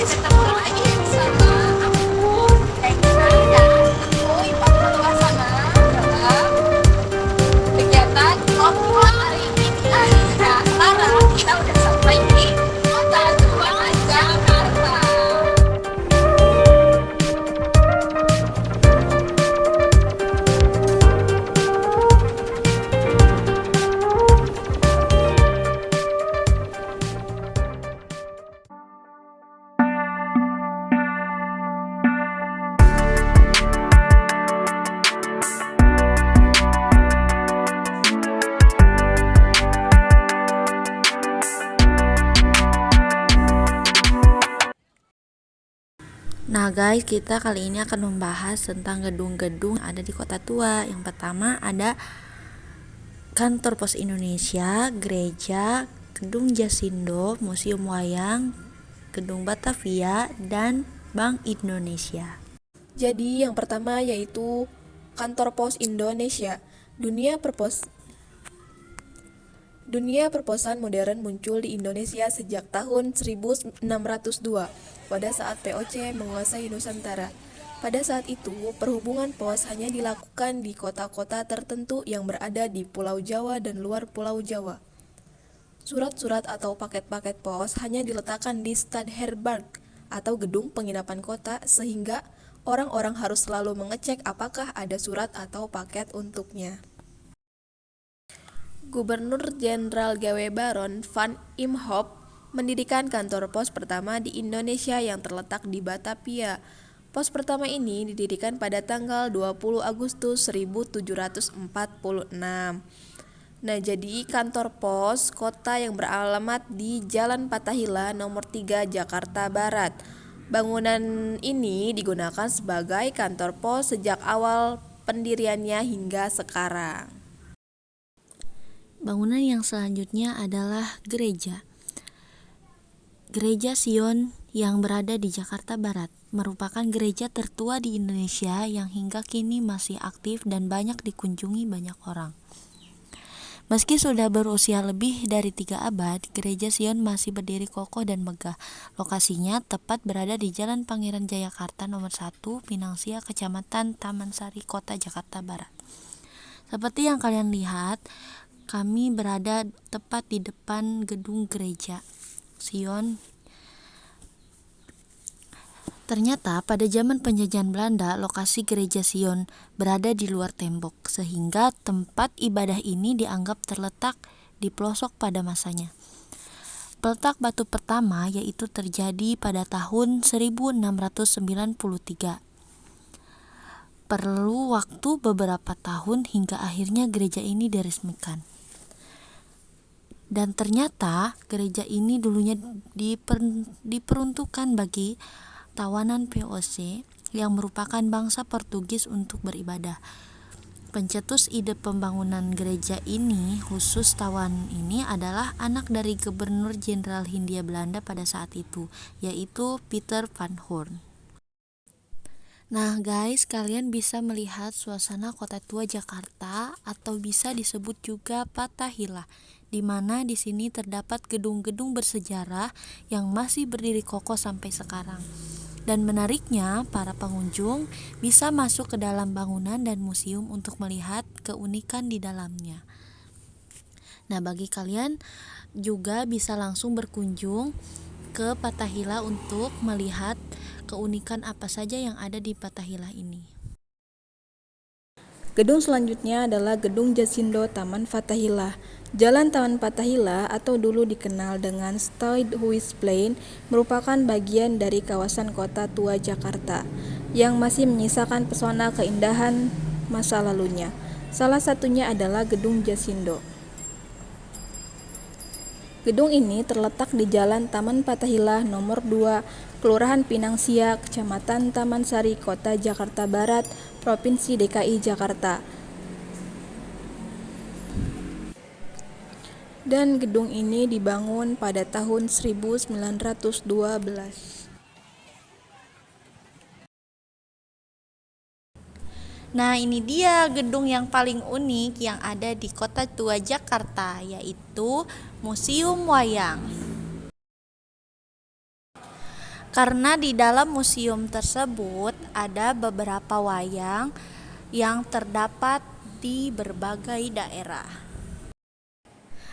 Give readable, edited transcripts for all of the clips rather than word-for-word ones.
Ketemu lagi sama aku Tekna dan Uy Pamekasan dalam kegiatan ngobrol hari ini. Nah, sekarang kita udah sampai di Kota Tua Jakarta. Nah guys, kita kali ini akan membahas tentang gedung-gedung yang ada di Kota Tua. Yang pertama ada Kantor Pos Indonesia, Gereja, Gedung Jasindo, Museum Wayang, Gedung Batavia, dan Bank Indonesia. Jadi yang pertama yaitu Kantor Pos Indonesia. Dunia perposan modern muncul di Indonesia sejak tahun 1602 pada saat VOC menguasai Nusantara. Pada saat itu, perhubungan pos hanya dilakukan di kota-kota tertentu yang berada di Pulau Jawa dan luar Pulau Jawa. Surat-surat atau paket-paket pos hanya diletakkan di Stadherberg atau gedung penginapan kota, sehingga orang-orang harus selalu mengecek apakah ada surat atau paket untuknya. Gubernur Jenderal G.W. Baron van Imhoff mendirikan kantor pos pertama di Indonesia yang terletak di Batavia. Pos pertama ini didirikan pada tanggal 20 Agustus 1746. Nah, jadi kantor pos kota yang beralamat di Jalan Fathahillah nomor 3 Jakarta Barat. Bangunan ini digunakan sebagai kantor pos sejak awal pendiriannya hingga sekarang. Bangunan yang selanjutnya adalah gereja. Gereja Sion yang berada di Jakarta Barat merupakan gereja tertua di Indonesia yang hingga kini masih aktif dan banyak dikunjungi banyak orang. Meski sudah berusia lebih dari 3 abad, Gereja Sion masih berdiri kokoh dan megah. Lokasinya tepat berada di Jalan Pangeran Jayakarta nomor 1, Pinangsia, Kecamatan Taman Sari, Kota Jakarta Barat. Seperti yang kalian lihat, kami berada tepat di depan gedung gereja Sion. Ternyata pada zaman penjajahan Belanda, lokasi gereja Sion berada di luar tembok, sehingga tempat ibadah ini dianggap terletak di pelosok pada masanya. Peletak batu pertama yaitu terjadi pada tahun 1693. Perlu waktu beberapa tahun hingga akhirnya gereja ini diresmikan. Dan ternyata gereja ini dulunya diperuntukkan bagi tawanan VOC yang merupakan bangsa Portugis untuk beribadah. Pencetus ide pembangunan gereja ini, khusus tawanan ini, adalah anak dari Gubernur Jenderal Hindia Belanda pada saat itu, yaitu Pieter van Hoorn. Nah guys, kalian bisa melihat suasana Kota Tua Jakarta atau bisa disebut juga Fathahillah, di mana di sini terdapat gedung-gedung bersejarah yang masih berdiri kokoh sampai sekarang. Dan menariknya, para pengunjung bisa masuk ke dalam bangunan dan museum untuk melihat keunikan di dalamnya. Nah, bagi kalian juga bisa langsung berkunjung ke Fathahillah untuk melihat keunikan apa saja yang ada di Fathahillah ini. Gedung selanjutnya adalah Gedung Jasindo Taman Fathahillah. Jalan Taman Fathahillah atau dulu dikenal dengan Stuyt-Huisplein merupakan bagian dari kawasan Kota Tua Jakarta yang masih menyisakan pesona keindahan masa lalunya. Salah satunya adalah Gedung Jasindo. Gedung ini terletak di Jalan Taman Fathahilah nomor 2, Kelurahan Pinang Sia, Kecamatan Taman Sari, Kota Jakarta Barat, Provinsi DKI Jakarta. Dan gedung ini dibangun pada tahun 1912. Nah, ini dia gedung yang paling unik yang ada di Kota Tua Jakarta, yaitu Museum Wayang. Karena di dalam museum tersebut ada beberapa wayang yang terdapat di berbagai daerah.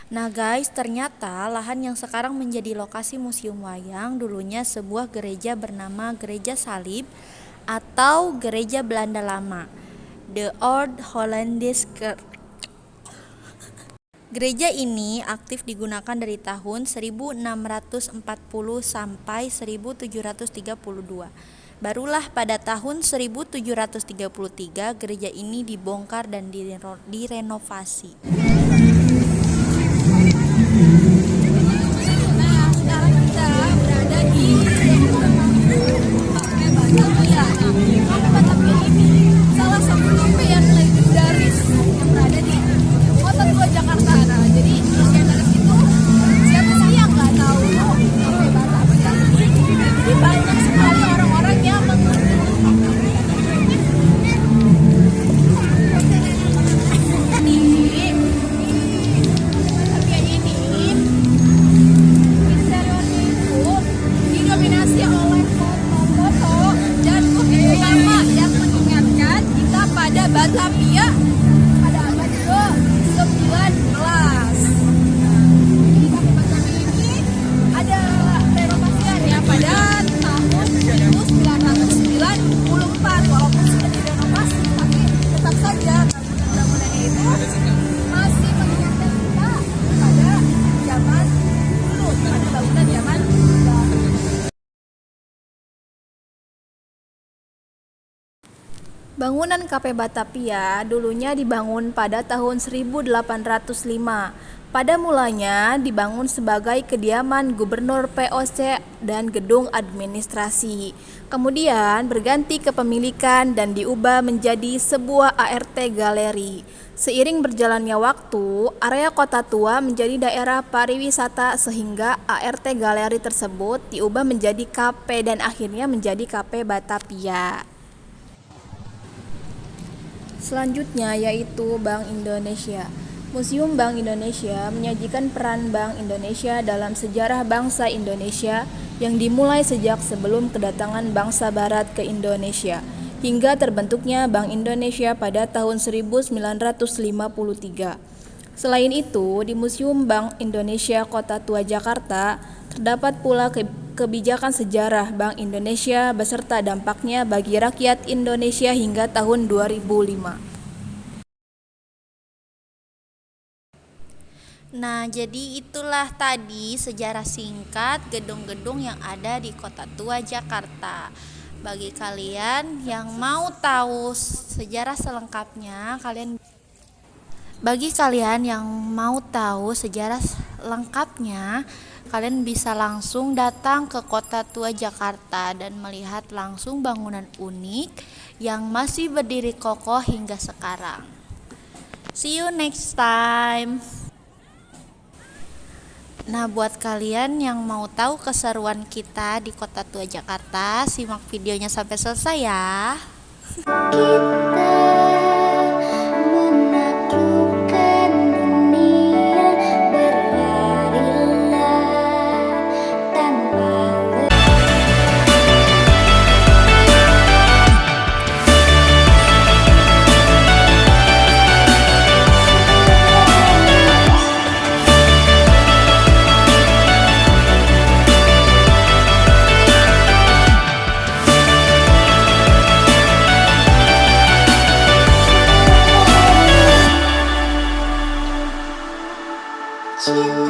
Nah guys, ternyata lahan yang sekarang menjadi lokasi museum wayang dulunya sebuah gereja bernama Gereja Salib atau Gereja Belanda Lama, The Old Hollandisch Kerk. Gereja ini aktif digunakan dari tahun 1640 sampai 1732. Barulah pada tahun 1733 gereja ini dibongkar dan direnovasi. Nah, sekarang kita berada di Kafe Batavia. Nah, Kafe Batavia ini salah satu kafe yang legendaris yang berada di Kota Tua Jakarta. Nah, jadi legendaris itu siapa sih yang nggak tahu Kafe Batavia? Jadi banyak sekali orang-orang yang mengerti Batavia ini. Interiornya itu didominasi oleh foto-foto dan bukti lama yang mengingatkan kita pada Batavia pada abad ke-19. Jadi Kafe Batavia ini ada renovasian ya pada tahun 1994, walaupun sudah direnovasi tapi tetap saja bangunannya itu masih mengingatkan kita pada zaman dulu, pada bangunan zaman dahulu. Bangunan Kafe Batavia dulunya dibangun pada tahun 1805. Pada mulanya dibangun sebagai kediaman gubernur VOC dan gedung administrasi. Kemudian berganti kepemilikan dan diubah menjadi sebuah ART galeri. Seiring berjalannya waktu, area Kota Tua menjadi daerah pariwisata sehingga ART galeri tersebut diubah menjadi kafe dan akhirnya menjadi Kafe Batavia. Selanjutnya yaitu Bank Indonesia. Museum Bank Indonesia menyajikan peran Bank Indonesia dalam sejarah bangsa Indonesia yang dimulai sejak sebelum kedatangan bangsa Barat ke Indonesia hingga terbentuknya Bank Indonesia pada tahun 1953. Selain itu, di Museum Bank Indonesia Kota Tua Jakarta terdapat pula kebijakan sejarah Bank Indonesia beserta dampaknya bagi rakyat Indonesia hingga tahun 2005. Nah, jadi itulah tadi sejarah singkat gedung-gedung yang ada di Kota Tua Jakarta. Bagi kalian yang mau tahu sejarah selengkapnya, kalian bisa langsung datang ke Kota Tua Jakarta dan melihat langsung bangunan unik yang masih berdiri kokoh hingga sekarang. See you next time. Nah, buat kalian yang mau tahu keseruan kita di Kota Tua Jakarta, simak videonya sampai selesai ya. Menaklukkan dunia, berlarilah tanpa cinta.